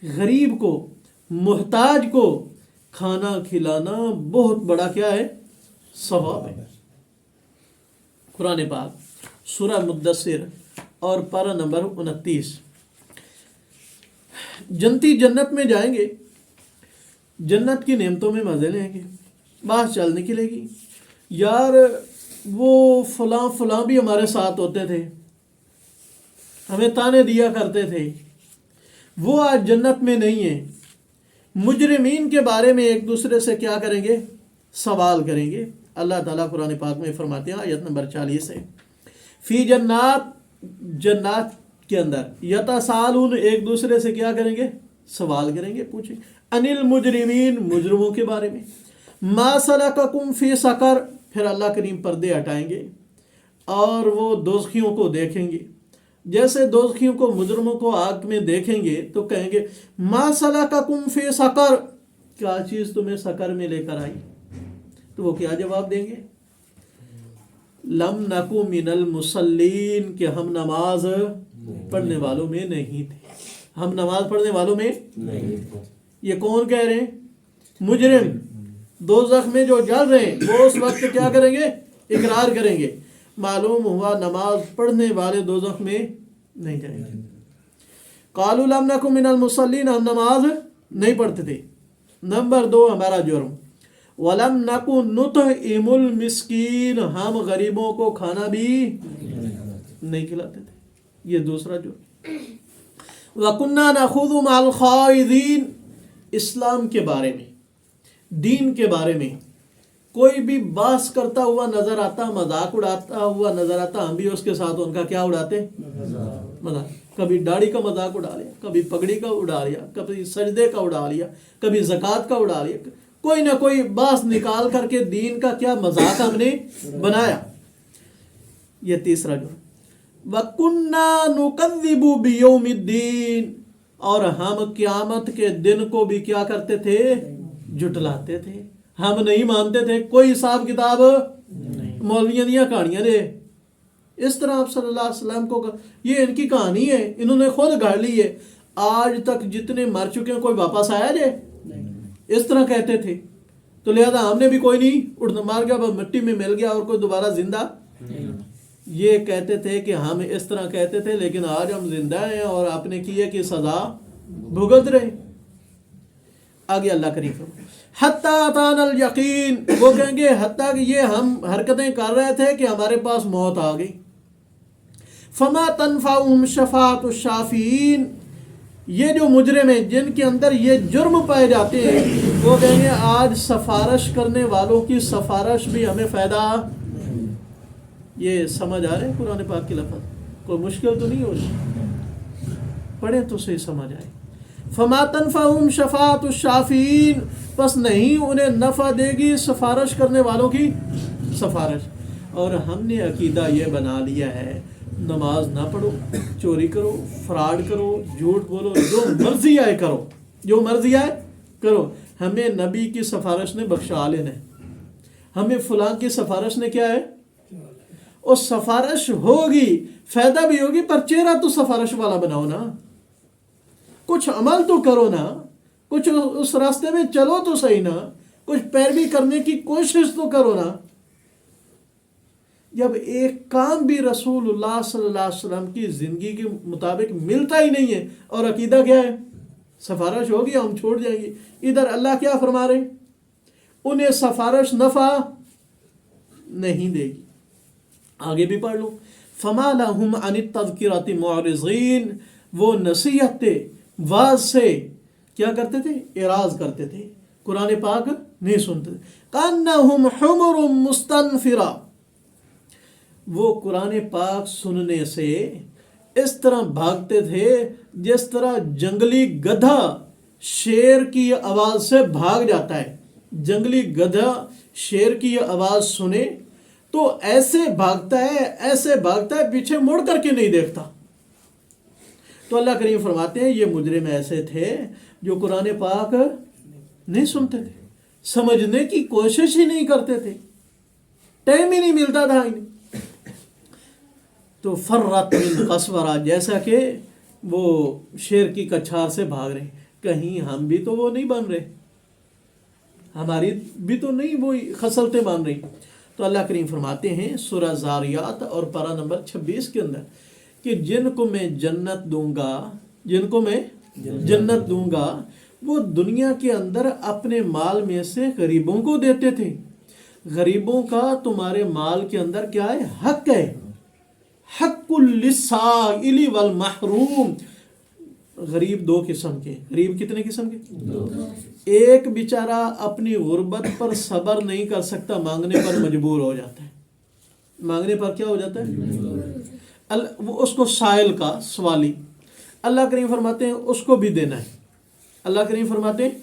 غریب کو، محتاج کو کھانا کھلانا بہت بڑا کیا ہے؟ ثواب ہے۔ قرآن پاک سورہ مدثر اور پارہ نمبر 29۔ جنتی جنت میں جائیں گے، جنت کی نعمتوں میں مزے لیں گے، بات چل نکلے گی، یار وہ فلاں فلاں بھی ہمارے ساتھ ہوتے تھے، ہمیں تانے دیا کرتے تھے، وہ آج جنت میں نہیں ہیں۔ مجرمین کے بارے میں ایک دوسرے سے کیا کریں گے؟ سوال کریں گے۔ اللہ تعالیٰ قرآن پاک میں فرماتے ہیں آیت نمبر 40 ہے، فی جنات، جنات کے اندر، یتسالون، ایک دوسرے سے کیا کریں گے؟ سوال کریں گے، پوچھیں، انل مجرمین، مجرموں کے بارے میں، ما سلککم فی سقر، پھر اللہ کریم پردے ہٹائیں گے اور وہ دوزخیوں کو دیکھیں گے۔ جیسے دوزخیوں کو، مجرموں کو آگ میں دیکھیں گے تو کہیں گے ما سلککم فی سقر، کیا چیز تمہیں سقر میں لے کر آئی؟ تو وہ کیا جواب دیں گے؟ لم نکو من المصلین، کہ ہم نماز پڑھنے والوں میں نہیں تھے، ہم نماز پڑھنے والوں میں نہیں تھے۔ یہ کون کہہ رہے ہیں؟ مجرم دوزخ میں جو جل رہے ہیں، وہ اس وقت کیا کریں گے؟ اقرار کریں گے۔ معلوم ہوا نماز پڑھنے والے دوزخ میں نہیں جائیں گے۔ قالوا لم نکو من المصلین، ہم نماز نہیں پڑھتے تھے۔ نمبر 2 ہمارا جرم، وَلَمْ نَكُ نُطْعِمُ الْمِسْكِينَ، ہم غریبوں کو کھانا بھی نہیں کھلاتے تھے، یہ دوسرا جرم۔ وَكُنَّا نَخُوضُ مَعَ الْخَائِضِينَ، اسلام کے بارے میں، دین کے بارے میں کوئی بھی بحث کرتا ہوا نظر آتا، مذاق اڑاتا ہوا نظر آتا، ہم بھی اس کے ساتھ ان کا کیا اڑاتے؟ مذاق۔ کبھی داڑھی کا مذاق اڑا لیا، کبھی پگڑی کا اڑا لیا، کبھی سجدے کا اڑا لیا، کبھی زکوٰۃ کا اڑا لیا، کوئی نہ کوئی بحث نکال کر کے دین کا کیا مذاق ہم نے بنایا۔ یہ تیسرا جو وَكُنَّا نُكَذِّبُ بِيَوْمِ الدِّينِ، اور ہم قیامت کے دن کو بھی کیا کرتے تھے؟ جھٹلاتے تھے، ہم نہیں مانتے تھے، کوئی حساب کتاب نہیں، مولویاں دیا کہانیاں دے۔ اس طرح آپ صلی اللہ علیہ وسلم کو، یہ ان کی کہانی ہے، انہوں نے خود گھڑ لی ہے، آج تک جتنے مر چکے ہیں کوئی واپس آیا جے؟ اس طرح کہتے تھے، تو لہذا ہم نے بھی کوئی نہیں اڑنا، مار گیا مٹی میں مل گیا اور کوئی دوبارہ زندہ۔ یہ کہتے تھے کہ ہم اس طرح کہتے تھے، لیکن آج ہم زندہ ہیں اور آپ نے کی ہے کہ سزا بھگت رہے۔ آگے اللہ کریم حتی اتانا الیقین، وہ کہیں گے حتیٰ کہ یہ ہم حرکتیں کر رہے تھے کہ ہمارے پاس موت آ گئی۔ فما تنفعهم شفاعۃ الشافعین، یہ جو مجرم ہیں جن کے اندر یہ جرم پائے جاتے ہیں، وہ کہیں گے آج سفارش کرنے والوں کی سفارش بھی ہمیں فائدہ۔ یہ سمجھ آ رہے ہیں قرآن پاک کے لفظ؟ کوئی مشکل تو نہیں ہو رہی، پڑھیں تو صحیح سمجھ آئے۔ فما تنفعهم شفاعۃ الشافعین، پس نہیں انہیں نفع دے گی سفارش کرنے والوں کی سفارش۔ اور ہم نے عقیدہ یہ بنا لیا ہے، نماز نہ پڑھو، چوری کرو، فراڈ کرو، جھوٹ بولو، جو مرضی آئے کرو، جو مرضی آئے کرو، ہمیں نبی کی سفارش نے بخشا لینا ہے، ہمیں فلاں کی سفارش نے کیا ہے؟ اور سفارش ہوگی، فائدہ بھی ہوگی، پر چہرہ تو سفارش والا بناؤ نا، کچھ عمل تو کرو نا، کچھ اس راستے میں چلو تو صحیح نا، کچھ پیروی کرنے کی کوشش تو کرو نا۔ جب ایک کام بھی رسول اللہ صلی اللہ علیہ وسلم کی زندگی کے مطابق ملتا ہی نہیں ہے، اور عقیدہ کیا ہے؟ سفارش ہوگی ہم چھوڑ جائیں گے۔ ادھر اللہ کیا فرما رہے ہیں؟ انہیں سفارش نفع نہیں دے گی۔ آگے بھی پڑھ لو، فما لہم عن التذکرۃ معرضین، وہ نصیحت واعظ سے کیا کرتے تھے؟ اعراض کرتے تھے، قرآن پاک نہیں سنتے تھے۔ کانہم حمر مستنفرہ، وہ قرآن پاک سننے سے اس طرح بھاگتے تھے جس طرح جنگلی گدھا شیر کی آواز سے بھاگ جاتا ہے۔ جنگلی گدھا شیر کی آواز سنے تو ایسے بھاگتا ہے پیچھے مڑ کر کے نہیں دیکھتا۔ تو اللہ کریم فرماتے ہیں یہ مجرم ایسے تھے جو قرآن پاک نہیں سنتے تھے، سمجھنے کی کوشش ہی نہیں کرتے تھے، ٹائم ہی نہیں ملتا تھا انہیں۔ تو فرت من قسورہ، جیسا کہ وہ شیر کی کچھار سے بھاگ رہے ہیں۔ کہیں ہم بھی تو وہ نہیں بن رہے، ہماری بھی تو نہیں وہی خصلتیں بن رہی. تو اللہ کریم فرماتے ہیں سورہ زاریات اور پارہ نمبر 26 کے اندر کہ جن کو میں جنت دوں گا، جن کو میں جنت دوں گا وہ دنیا کے اندر اپنے مال میں سے غریبوں کو دیتے تھے. غریبوں کا تمہارے مال کے اندر کیا ہے؟ حق ہے. حق للسائل والمحروم. غریب دو قسم کے. غریب کتنے قسم کے؟ دو. ایک بیچارہ اپنی غربت پر صبر نہیں کر سکتا، مانگنے پر مجبور ہو جاتا ہے. مانگنے پر کیا ہو جاتا ہے؟ وہ اس کو سائل کا سوالی. اللہ کریم فرماتے ہیں اس کو بھی دینا ہے. اللہ کریم فرماتے ہیں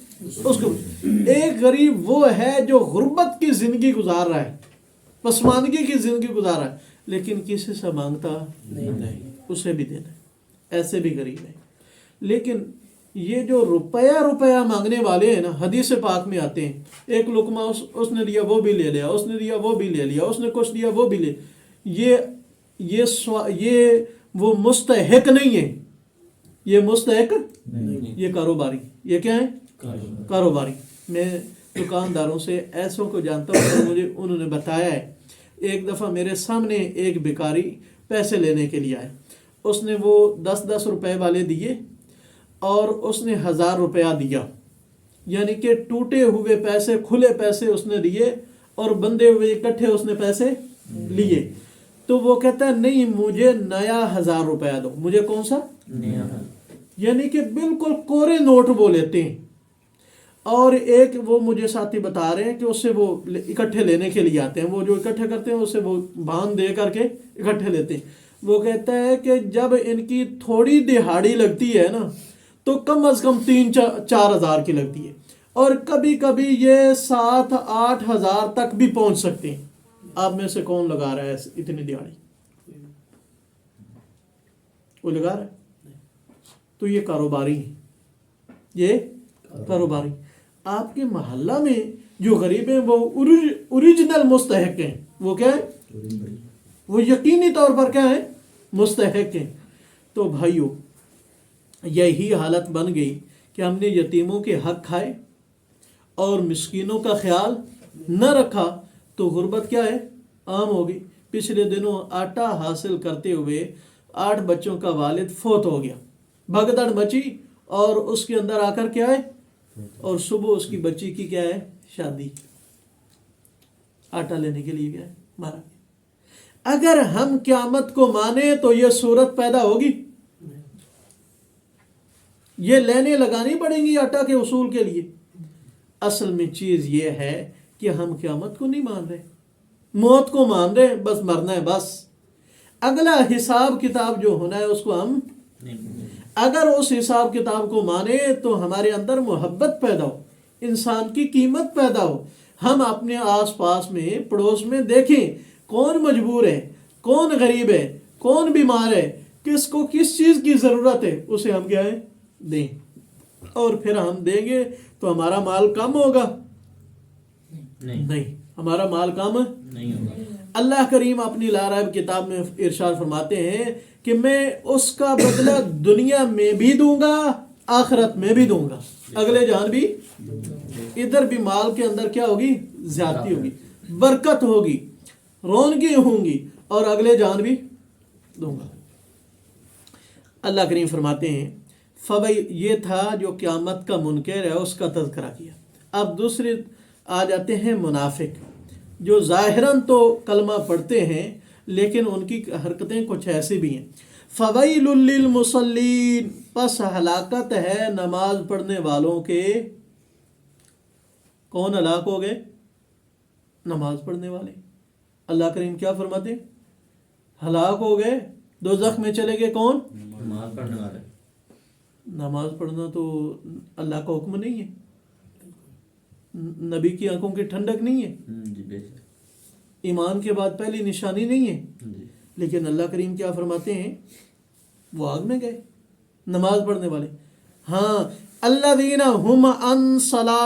اس کو. ایک غریب وہ ہے جو غربت کی زندگی گزار رہا ہے، پسماندگی کی زندگی گزار رہا ہے، لیکن کسی سے مانگتا نہیں، اسے بھی دینا ہے. ایسے بھی غریب ہے. لیکن یہ جو روپیہ مانگنے والے ہیں نا، حدیث پاک میں آتے ہیں ایک لقمہ اس نے دیا وہ بھی لے لیا، اس نے دیا وہ بھی لے لیا، اس نے کچھ دیا وہ بھی لے. یہ وہ مستحق نہیں ہے، یہ مستحق یہ کاروباری. یہ کیا ہے؟ کاروباری. میں دکانداروں سے ایسوں کو جانتا ہوں، مجھے انہوں نے بتایا ہے. ایک دفعہ میرے سامنے ایک بیکاری پیسے لینے کے لیے آئے. اس نے وہ 10 روپے والے دیے اور اس نے 1000 روپیہ دیا، یعنی کہ ٹوٹے ہوئے پیسے، کھلے پیسے اس نے دیے اور بندے ہوئے اکٹھے اس نے پیسے لیے. تو وہ کہتا ہے نہیں مجھے نیا 1000 روپیہ دو. مجھے کون سا نیا؟ یعنی کہ بالکل کورے نوٹ وہ لیتے ہیں. اور ایک وہ مجھے ساتھی بتا رہے ہیں کہ اس سے وہ اکٹھے لینے کے لیے آتے ہیں، وہ جو اکٹھے کرتے ہیں اس سے وہ باندھ دے کر کے اکٹھے لیتے ہیں. وہ کہتا ہے کہ جب ان کی تھوڑی دہاڑی لگتی ہے نا تو کم از کم 3-4 ہزار کی لگتی ہے، اور کبھی کبھی یہ 7-8 ہزار تک بھی پہنچ سکتے ہیں. آپ میں سے کون لگا رہا ہے اتنی دہاڑی؟ وہ لگا رہا ہے؟ تو یہ کاروباری ہے. یہ کاروباری. آپ کے محلہ میں جو غریب ہیں وہ اوریجنل مستحق ہیں. وہ کیا ہے؟ وہ یقینی طور پر کیا ہے؟ مستحق ہیں. تو بھائیو یہی حالت بن گئی کہ ہم نے یتیموں کے حق کھائے اور مسکینوں کا خیال نہ رکھا تو غربت کیا ہے؟ عام ہوگی. پچھلے دنوں آٹا حاصل کرتے ہوئے 8 بچوں کا والد فوت ہو گیا. بھگدڑ مچی اور اس کے اندر آ کر کیا ہے؟ اور صبح اس کی بچی کی کیا ہے؟ شادی. آٹا لینے کے لیے گیا، مارا گیا. اگر ہم قیامت کو مانے تو یہ صورت پیدا ہوگی. یہ لینے لگانی پڑیں گی آٹا کے اصول کے لیے. اصل میں چیز یہ ہے کہ ہم قیامت کو نہیں مان رہے، موت کو مان رہے، بس مرنا ہے بس. اگلا حساب کتاب جو ہونا ہے اس کو ہم اگر اس حساب کتاب کو مانے تو ہمارے اندر محبت پیدا ہو، انسان کی قیمت پیدا ہو. ہم اپنے آس پاس میں پڑوس میں دیکھیں کون مجبور ہے، کون غریب ہے، کون بیمار ہے، کس کو کس چیز کی ضرورت ہے، اسے ہم کیا ہے؟ دیں. اور پھر ہم دیں گے تو ہمارا مال کم ہوگا؟ نہیں، ہمارا مال کم نہیں ہوگا. اللہ کریم اپنی لا ریب کتاب میں ارشاد فرماتے ہیں کہ میں اس کا بدلہ دنیا میں بھی دوں گا، آخرت میں بھی دوں گا، اگلے جان بھی. ادھر بھی مال کے اندر کیا ہوگی؟ زیادتی ہوگی، برکت ہوگی، رونقیں ہوں گی، اور اگلے جان بھی دوں گا. اللہ کریم فرماتے ہیں یہ تھا جو قیامت کا منکر ہے، اس کا تذکرہ کیا. اب دوسرے آ جاتے ہیں منافق، جو ظاہراً تو کلمہ پڑھتے ہیں لیکن ان کی حرکتیں کچھ ایسی بھی ہیں. فویل للمصلین، پس ہلاکت ہے نماز پڑھنے والوں کے. کون ہلاک ہو گئے؟ نماز پڑھنے والے. اللہ کریم کیا فرماتے ہیں؟ ہلاک ہو گئے، دوزخ میں چلے گئے. کون؟ نماز پڑھنے والے. نماز پڑھنا تو اللہ کا حکم نہیں ہے، نبی کی آنکھوں کی ٹھنڈک نہیں ہے، ایمان کے بعد پہلی نشانی نہیں ہے. لیکن اللہ کریم کیا فرماتے ہیں؟ وہ آگ میں گئے نماز پڑھنے والے. ہاں الذین هم عن صلاۃ